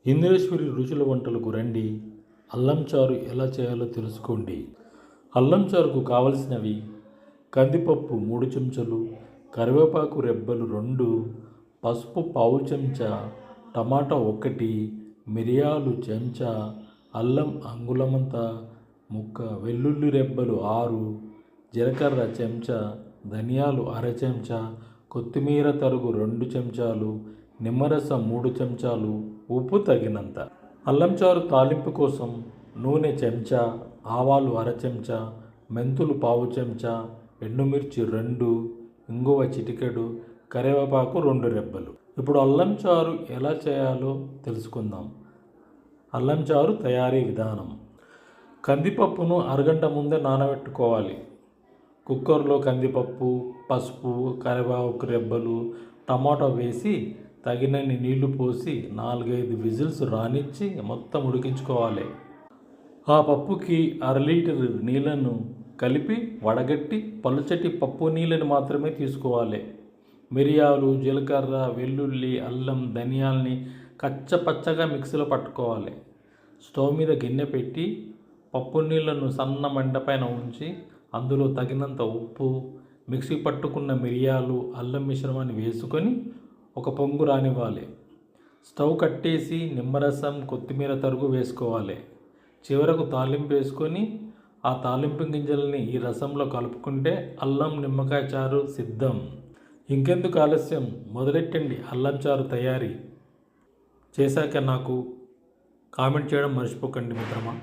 ఇంద్రేశ్వరి రుచుల వంటలకు రండి. అల్లం చారు ఎలా చేయాలో తెలుసుకోండి. అల్లం చారుకు కావలసినవి: కందిపప్పు 3 చెంచాలు, కరివేపాకు రెబ్బలు 2, పసుపు పావు చెంచా, టమాటా 1, మిరియాలు చెంచా, అల్లం అంగుళమంత ముక్క, వెల్లుల్లి రెబ్బలు 6, జీలకర్ర చెంచా, ధనియాలు అర చెంచా, కొత్తిమీర తరుగు 2 చెంచాలు, నిమ్మరసం 3 చెంచాలు, ఉప్పు తగినంత. అల్లం చారు తాలింపు కోసం నూనె చెంచా, ఆవాలు అర చెంచా, మెంతులు పావు చెంచా, ఎండుమిర్చి 2, ఇంగువ చిటికెడు, కరివేపాకు 2 రెబ్బలు. ఇప్పుడు అల్లం చారు ఎలా చేయాలో తెలుసుకుందాం. అల్లం చారు తయారీ విధానం: కందిపప్పును అరగంట ముందే నానబెట్టుకోవాలి. కుక్కర్లో కందిపప్పు, పసుపు, కరివేపాకు రెబ్బలు, టమాటా వేసి తగినన్ని నీళ్లు పోసి 4-5 విజిల్స్ రానిచ్చి మొత్తం ఉడికించుకోవాలి. ఆ పప్పుకి అర లీటర్ నీళ్లను కలిపి వడగట్టి పలుచటి పప్పు నీళ్ళని మాత్రమే తీసుకోవాలి. మిరియాలు, జీలకర్ర, వెల్లుల్లి, అల్లం, ధనియాల్ని కచ్చపచ్చగా మిక్సీలో పట్టుకోవాలి. స్టవ్ మీద గిన్నె పెట్టి పప్పు నీళ్లను సన్న మంటపైన ఉంచి అందులో తగినంత ఉప్పు, మిక్సీ పట్టుకున్న మిరియాలు, అల్లం మిశ్రమాన్ని వేసుకొని ఒక పొంగు రానివ్వాలి. స్టవ్ కట్టేసి నిమ్మరసం, కొత్తిమీర తరుగు వేసుకోవాలి. చివరకు తాలింపు వేసుకొని ఆ తాలింపు గింజలని ఈ రసంలో కలుపుకుంటే అల్లం నిమ్మకాయ చారు సిద్ధం. ఇంకెందుకు ఆలస్యం, మొదలెట్టండి అల్లం చారు తయారీ. చేశాక నాకు కామెంట్ చేయడం మర్చిపోకండి మిత్రమా.